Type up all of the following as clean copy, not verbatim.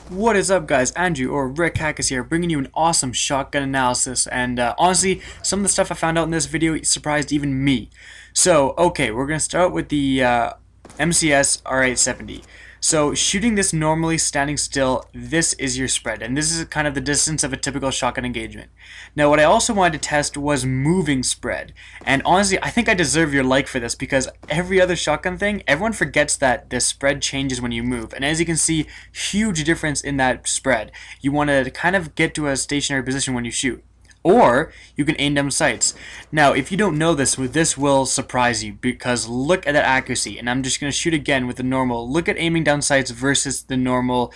What is up, guys? Andrew or Rick Hack is here, bringing you an awesome shotgun analysis. And honestly, some of the stuff I found out in this video surprised even me. So, okay, we're gonna start with the MCS R870. So, shooting this normally standing still, this is your spread, and this is kind of the distance of a typical shotgun engagement. Now, what I also wanted to test was moving spread, and honestly, I think I deserve your like for this because every other shotgun thing, everyone forgets that the spread changes when you move, and as you can see, huge difference in that spread. You want to kind of get to a stationary position when you shoot. Or you can aim down sights. Now, if you don't know this will surprise you because look at that accuracy. And I'm just going to shoot again with the normal. Look at aiming down sights versus the normal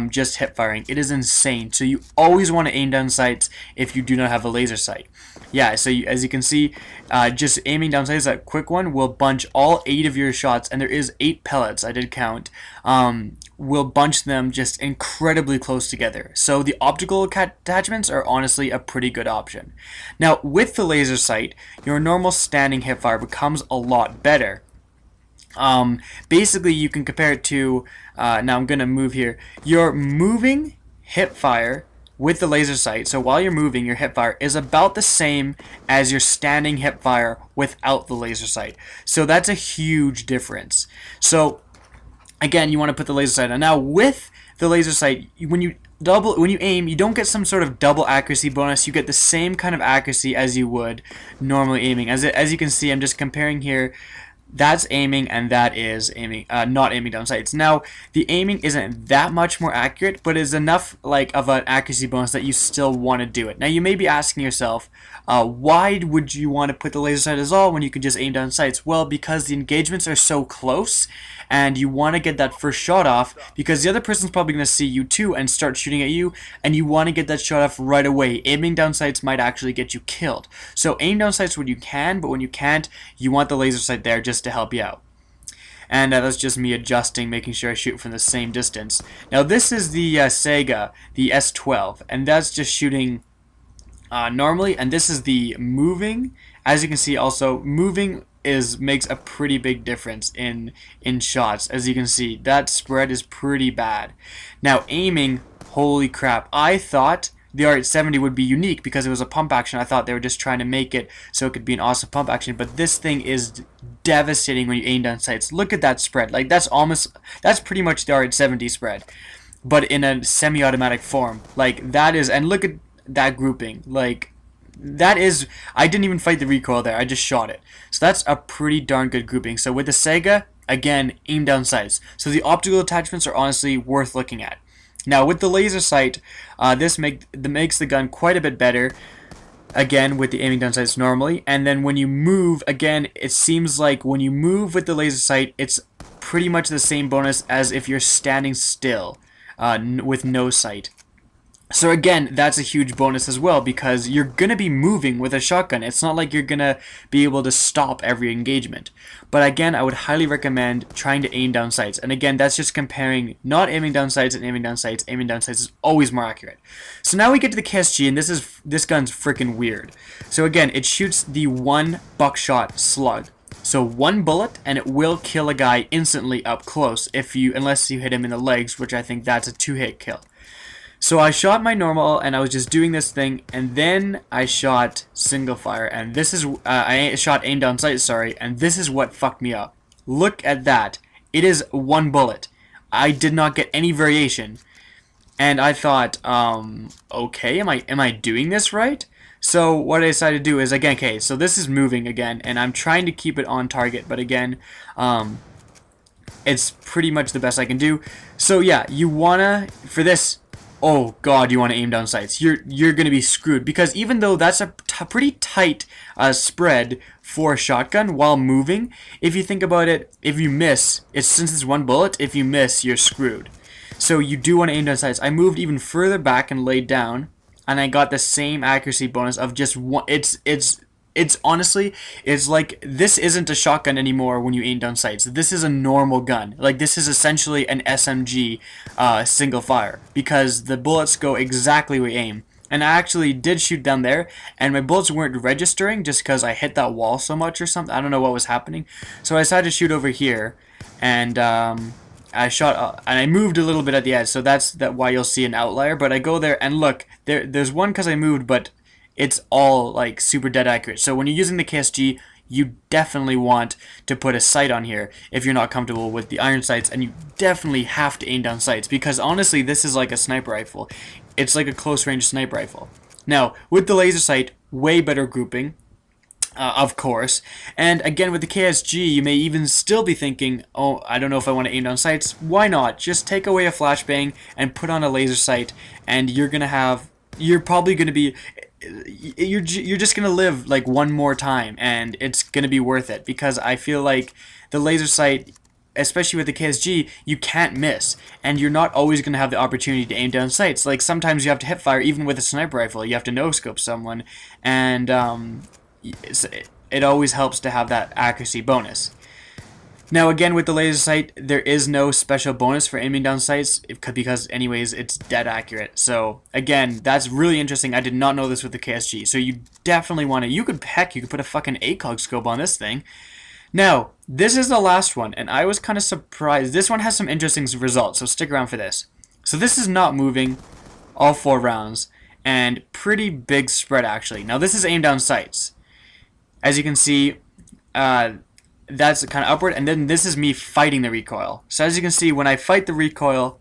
just hip firing. It is insane. So you always want to aim down sights if you do not have a laser sight. Yeah, so as you can see, just aiming down sights, that quick one will bunch all 8 of your shots, and there is 8 pellets, I did count. Will bunch them just incredibly close together. So the optical attachments are honestly a pretty good option. Now with the laser sight, your normal standing hipfire becomes a lot better. Basically you can compare it to, now I'm going to move here, your moving hipfire with the laser sight, so while you're moving, your hipfire is about the same as your standing hipfire without the laser sight. So that's a huge difference. So again, you want to put the laser sight on. Now with the laser sight, when you aim, you don't get some sort of double accuracy bonus. You get the same kind of accuracy as you would normally aiming. As you can see, I'm just comparing here. That's aiming, and that is aiming, not aiming down sights. Now, the aiming isn't that much more accurate, but is enough like of an accuracy bonus that you still want to do it. Now, you may be asking yourself, why would you want to put the laser sight as all when you can just aim down sights? Well, because the engagements are so close, and you want to get that first shot off because the other person's probably going to see you too and start shooting at you, and you want to get that shot off right away. Aiming down sights might actually get you killed. So aim down sights when you can, but when you can't, you want the laser sight there just to help you out. And that's just me adjusting, making sure I shoot from the same distance. Now this is the Sega, the S12, and that's just shooting normally, and this is the moving. As you can see, also moving makes a pretty big difference in shots. As you can see, that spread is pretty bad. Now aiming, holy crap, I thought the R870 would be unique because it was a pump action. I thought they were just trying to make it so it could be an awesome pump action, but this thing is devastating when you aim down sights. Look at that spread. Like that's pretty much the R870 spread, but in a semi-automatic form. Like that is, and look at that grouping. Like that is, I didn't even fight the recoil there, I just shot it. So that's a pretty darn good grouping. So with the Sega, again, aim down sights. So the optical attachments are honestly worth looking at. Now with the laser sight, this makes the gun quite a bit better, again with the aiming down sights normally. And then when you move, again, it seems like when you move with the laser sight, it's pretty much the same bonus as if you're standing still with no sight. So again, that's a huge bonus as well because you're going to be moving with a shotgun. It's not like you're going to be able to stop every engagement. But again, I would highly recommend trying to aim down sights. And again, that's just comparing not aiming down sights and aiming down sights. Aiming down sights is always more accurate. So now we get to the KSG, and this gun's freaking weird. So again, it shoots the 1 buckshot slug. So 1 bullet, and it will kill a guy instantly up close unless you hit him in the legs, which I think that's a 2-hit kill. So I shot my normal, and I was just doing this thing, and then I shot single fire, and this is I shot aim down sight, sorry, and this is what fucked me up. Look at that. It is 1 bullet. I did not get any variation, and I thought, okay, am I doing this right? So what I decided to do is, again, okay, so this is moving again, and I'm trying to keep it on target, but again, it's pretty much the best I can do. So yeah, you wanna, for this, oh god, you want to aim down sights. You're going to be screwed because even though that's a pretty tight spread for a shotgun while moving, if you think about it, if you miss, since it's 1 bullet, if you miss, you're screwed. So you do want to aim down sights. I moved even further back and laid down, and I got the same accuracy bonus of just one. It's honestly, it's like this isn't a shotgun anymore when you aim down sights. This is a normal gun. Like this is essentially an SMG single fire because the bullets go exactly where you aim. And I actually did shoot down there, and my bullets weren't registering just because I hit that wall so much or something. I don't know what was happening. So I decided to shoot over here, and I shot and I moved a little bit at the edge, so that's why you'll see an outlier. But I go there and look, there's one because I moved, but it's all like super dead accurate. So when you're using the KSG, you definitely want to put a sight on here if you're not comfortable with the iron sights, and you definitely have to aim down sights, because honestly this is like a sniper rifle. It's like a close range sniper rifle. Now with the laser sight, way better grouping, of course. And again, with the KSG, you may even still be thinking, oh, I don't know if I want to aim down sights. Why not? Just take away a flashbang and put on a laser sight, and you're probably going to be, you're just going to live like one more time, and it's going to be worth it, because I feel like the laser sight, especially with the KSG, you can't miss, and you're not always going to have the opportunity to aim down sights. Like sometimes you have to hip fire, even with a sniper rifle, you have to no scope someone, and it always helps to have that accuracy bonus. Now again, with the laser sight, there is no special bonus for aiming down sights, because anyways it's dead accurate. So again, that's really interesting. I did not know this with the KSG. So you definitely want to, you could put a fucking ACOG scope on this thing. Now this is the last one, and I was kind of surprised. This one has some interesting results, so stick around for this. So this is not moving all 4 rounds, and pretty big spread actually. Now this is aim down sights. As you can see, that's kind of upward, and then this is me fighting the recoil. So as you can see, when I fight the recoil,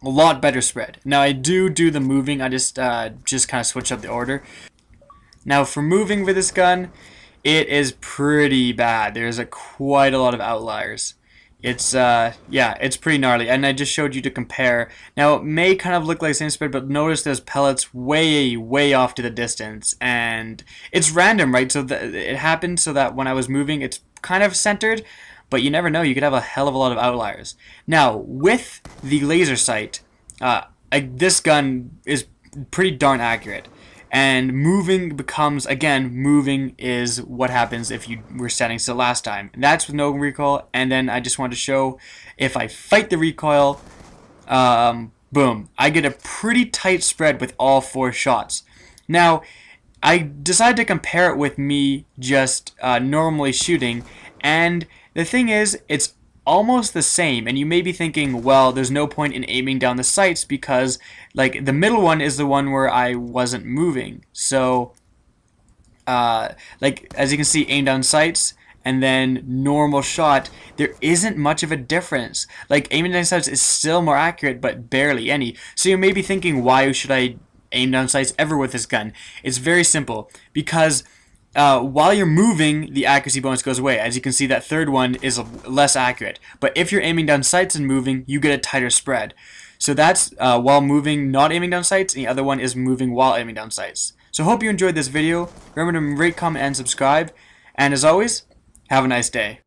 a lot better spread. Now I do the moving, I just kind of switch up the order. Now for moving with this gun, it is pretty bad. There's quite a lot of outliers. It's yeah, it's pretty gnarly, and I just showed you to compare. Now it may kind of look like the same spread, but notice there's pellets way off to the distance, and it's random, right? So it happened so that when I was moving, it's kind of centered, but you never know. You could have a hell of a lot of outliers. Now with the laser sight, this gun is pretty darn accurate. And moving becomes, again, moving is what happens if you were standing still last time. And that's with no recoil. And then I just wanted to show, if I fight the recoil, boom, I get a pretty tight spread with all 4 shots. Now, I decided to compare it with me just normally shooting. And the thing is, it's almost the same, and you may be thinking, well, there's no point in aiming down the sights, because like the middle one is the one where I wasn't moving. So like as you can see, aim down sights and then normal shot, there isn't much of a difference. Like aiming down sights is still more accurate, but barely any. So you may be thinking, why should I aim down sights ever with this gun? It's very simple, because while you're moving, the accuracy bonus goes away. As you can see, that third one is less accurate. But if you're aiming down sights and moving, you get a tighter spread. So that's while moving, not aiming down sights, and the other one is moving while aiming down sights. So hope you enjoyed this video. Remember to rate, comment, and subscribe. And as always, have a nice day.